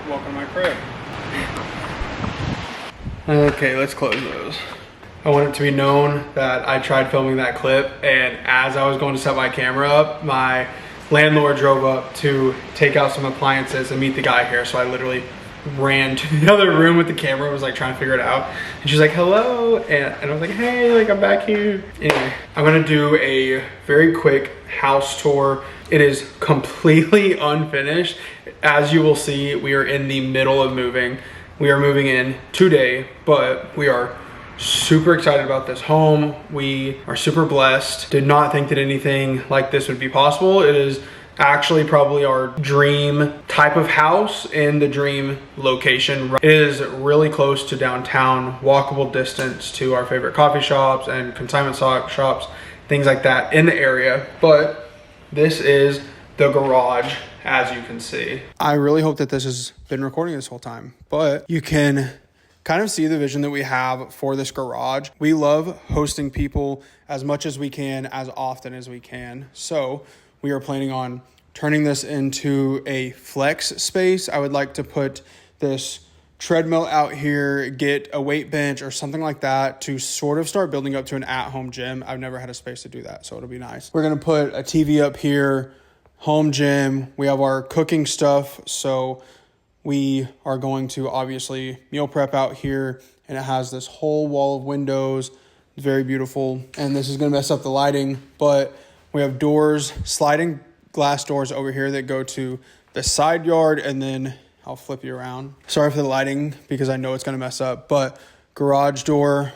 welcome to my crib. Okay, let's close those. I want it to be known that I tried filming that clip, and as I was going to set my camera up, my landlord drove up to take out some appliances and meet the guy here. So I literally ran to the other room with the camera, was like trying to figure it out. And she's like, hello. And I was like, hey, like I'm back here. Anyway, I'm gonna do a very quick house tour. It is completely unfinished. As you will see, we are in the middle of moving. We are moving in today, but we are super excited about this home. We are super blessed. Did not think that anything like this would be possible. It is actually probably our dream type of house in the dream location. It is really close to downtown, walkable distance to our favorite coffee shops and consignment shops, things like that in the area. But this is the garage, as you can see. I really hope that this has been recording this whole time, but you can kind of see the vision that we have for this garage. We love hosting people as much as we can, as often as we can. So we are planning on turning this into a flex space. I would like to put this treadmill out here, get a weight bench or something like that to sort of start building up to an at-home gym. I've never had a space to do that, so it'll be nice. We're gonna put a TV up here, home gym. We have our cooking stuff, so we are going to obviously meal prep out here, and it has this whole wall of windows. It's very beautiful, and this is gonna mess up the lighting, but we have doors, sliding glass doors over here that go to the side yard, and then I'll flip you around. Sorry for the lighting because I know it's gonna mess up, but garage door,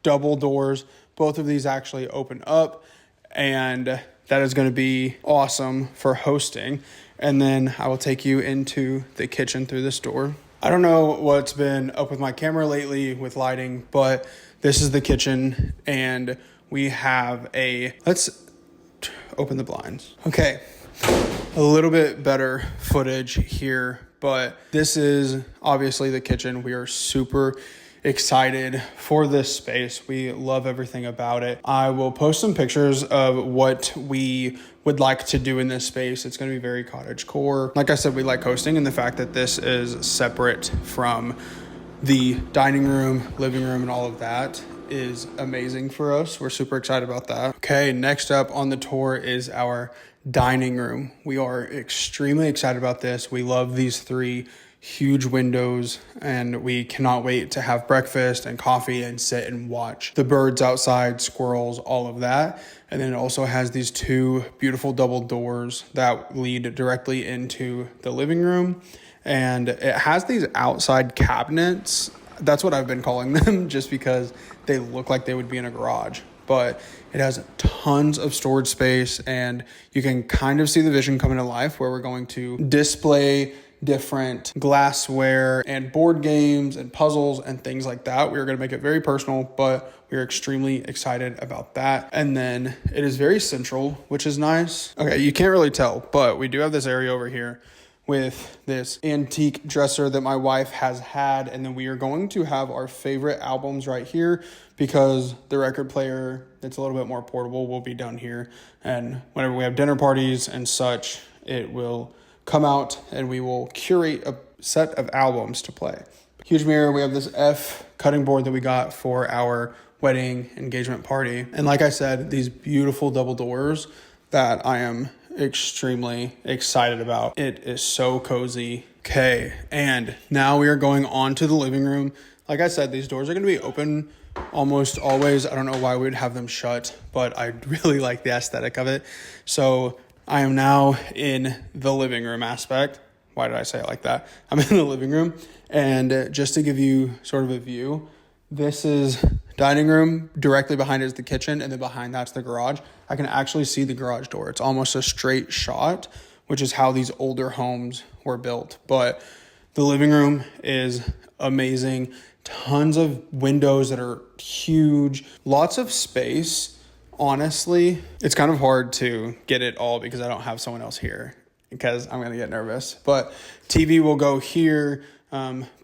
double doors, both of these actually open up, and that is gonna be awesome for hosting. And then I will take you into the kitchen through this door. I don't know what's been up with my camera lately with lighting, but this is the kitchen, and we have let's open the blinds. Okay, a little bit better footage here, but this is obviously the kitchen. We are super excited for this space. We love everything about it. I will post some pictures of what we would like to do in this space. It's going to be very cottagecore. Like I said, we like hosting, and the fact that this is separate from the dining room, living room, and all of that is amazing for us. We're super excited about that. Okay, next up on the tour is our dining room. We are extremely excited about this. We love these three huge windows, and we cannot wait to have breakfast and coffee and sit and watch the birds outside, squirrels, all of that. And then it also has these two beautiful double doors that lead directly into the living room. And it has these outside cabinets. That's what I've been calling them, just because they look like they would be in a garage. But it has tons of storage space, and you can kind of see the vision coming to life where we're going to display different glassware and board games and puzzles and things like that. We are going to make it very personal, but we are extremely excited about that. And then it is very central, which is nice. Okay, you can't really tell, but we do have this area over here with this antique dresser that my wife has had. And then we are going to have our favorite albums right here, because the record player that's a little bit more portable will be down here. And whenever we have dinner parties and such, it will come out and we will curate a set of albums to play. Huge mirror. We have this F cutting board that we got for our wedding engagement party. And like I said, these beautiful double doors that I am extremely excited about. It is so cozy. Okay, and now we are going on to the living room. Like I said, these doors are going to be open almost always. I don't know why we would have them shut, but I really like the aesthetic of it. So I am now in the living room aspect. Why did I say it like that? I'm in the living room, and just to give you sort of a view, this is dining room. Directly behind it is the kitchen, and then behind that's the garage. I can actually see the garage door. It's almost a straight shot, which is how these older homes were built. But the living room is amazing. Tons of windows that are huge. Lots of space. Honestly, it's kind of hard to get it all because I don't have someone else here, because I'm going to get nervous. But TV will go here,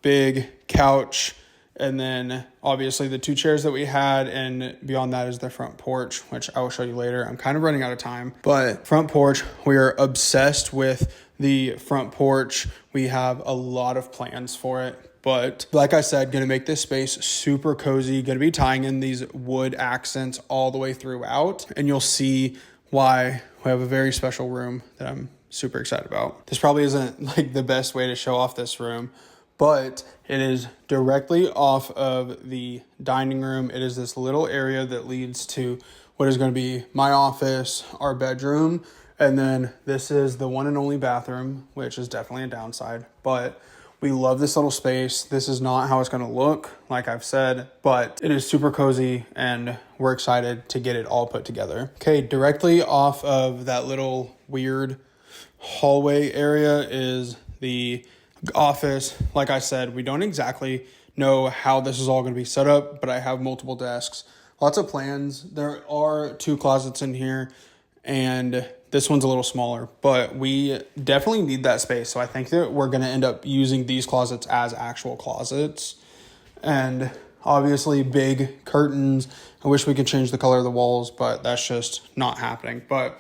big couch And then obviously the 2 chairs that we had, and beyond that is the front porch, which I will show you later. I'm kind of running out of time, but front porch, we are obsessed with the front porch. We have a lot of plans for it, but like I said, gonna make this space super cozy, gonna be tying in these wood accents all the way throughout, and you'll see why we have a very special room that I'm super excited about. This probably isn't like the best way to show off this room, but it is directly off of the dining room. It is this little area that leads to what is going to be my office, our bedroom, and then this is the one and only bathroom, which is definitely a downside, but we love this little space. This is not how it's going to look, like I've said, but it is super cozy and we're excited to get it all put together. Okay, directly off of that little weird hallway area is the office. Like I said, we don't exactly know how this is all going to be set up, but I have multiple desks, lots of plans. There are 2 closets in here, and this one's a little smaller, but we definitely need that space. So I think that we're going to end up using these closets as actual closets. And obviously big curtains. I wish we could change the color of the walls, but that's just not happening. But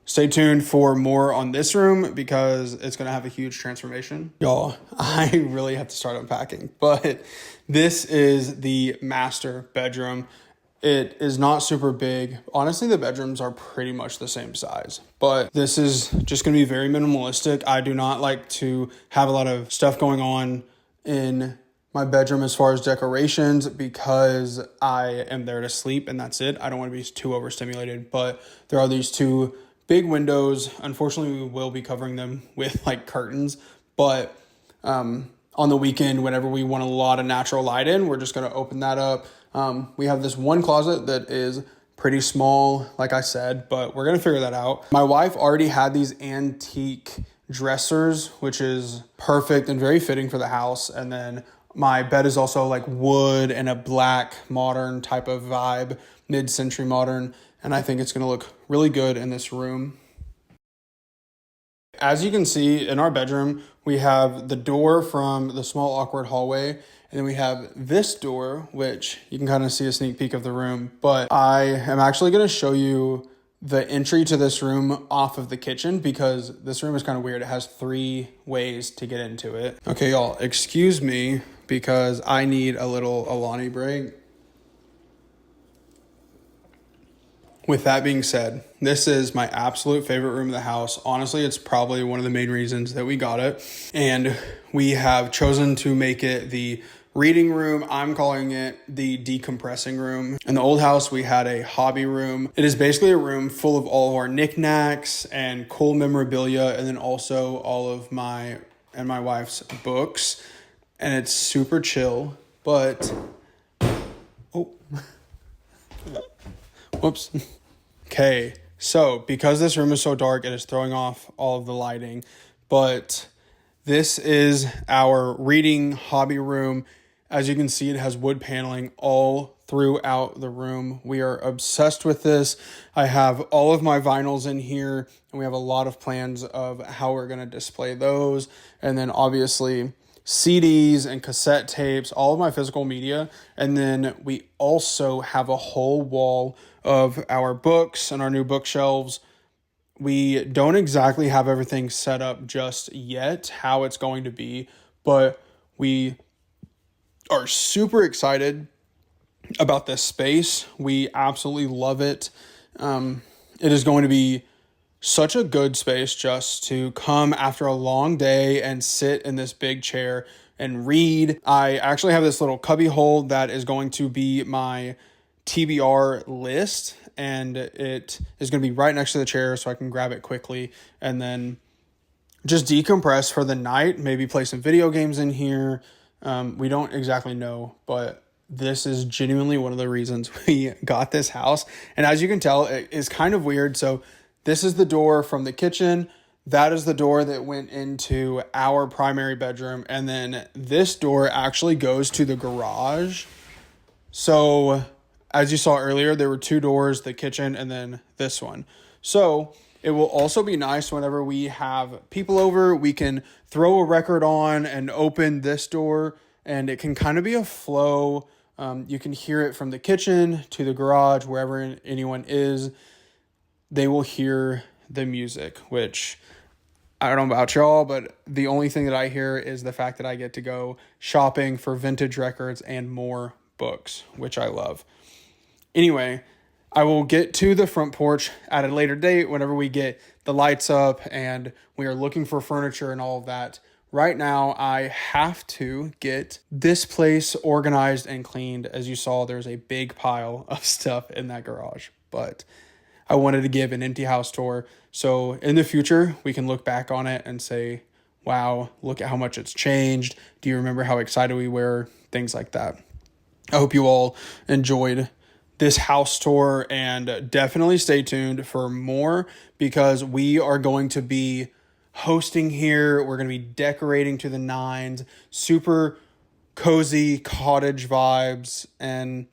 stay tuned for more on this room because it's going to have a huge transformation. Y'all, I really have to start unpacking, but this is the master bedroom. It is not super big. Honestly, the bedrooms are pretty much the same size, but this is just going to be very minimalistic. I do not like to have a lot of stuff going on in my bedroom as far as decorations because I am there to sleep and that's it. I don't want to be too overstimulated, but there are these 2 big windows. Unfortunately, we will be covering them with like curtains, but on the weekend, whenever we want a lot of natural light in, we're just going to open that up. We have this one closet that is pretty small, like I said, but we're going to figure that out. My wife already had these antique dressers, which is perfect and very fitting for the house. And then my bed is also like wood and a black modern type of vibe, mid-century modern. And I think it's going to look really good in this room. As you can see in our bedroom, we have the door from the small awkward hallway. And then we have this door, which you can kind of see a sneak peek of the room. But I am actually going to show you the entry to this room off of the kitchen because this room is kind of weird. It has 3 ways to get into it. Okay, y'all, excuse me because I need a little Alani break. With that being said, this is my absolute favorite room of the house. Honestly, it's probably one of the main reasons that we got it. And we have chosen to make it the reading room. I'm calling it the decompressing room. In the old house, we had a hobby room. It is basically a room full of all of our knickknacks and cool memorabilia, and then also all of my and my wife's books. And it's super chill, but oh, whoops. Okay, so because this room is so dark, it is throwing off all of the lighting, but this is our reading hobby room. As you can see, it has wood paneling all throughout the room. We are obsessed with this. I have all of my vinyls in here, and we have a lot of plans of how we're going to display those. And then obviously CDs and cassette tapes, all of my physical media. And then we also have a whole wall of our books and our new bookshelves. We don't exactly have everything set up just yet, how it's going to be, but we are super excited about this space. We absolutely love it. It is going to be such a good space just to come after a long day and sit in this big chair and read. I actually have this little cubby hole that is going to be my TBR list, and it is going to be right next to the chair so I can grab it quickly and then just decompress for the night, maybe play some video games in here. We don't exactly know, but this is genuinely one of the reasons we got this house. And as you can tell, it is kind of weird. So this is the door from the kitchen. That is the door that went into our primary bedroom. And then this door actually goes to the garage. So as you saw earlier, there were 2 doors, the kitchen and then this one. So it will also be nice whenever we have people over, we can throw a record on and open this door and it can kind of be a flow. You can hear it from the kitchen to the garage, wherever anyone is, they will hear the music, which I don't know about y'all, but the only thing that I hear is the fact that I get to go shopping for vintage records and more books, which I love. Anyway, I will get to the front porch at a later date whenever we get the lights up and we are looking for furniture and all of that. Right now, I have to get this place organized and cleaned. As you saw, there's a big pile of stuff in that garage, but I wanted to give an empty house tour. So in the future, we can look back on it and say, wow, look at how much it's changed. Do you remember how excited we were? Things like that. I hope you all enjoyed this house tour, and definitely stay tuned for more, because we are going to be hosting here. We're going to be decorating to the nines, super cozy cottage vibes, and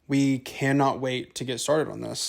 we cannot wait to get started on this.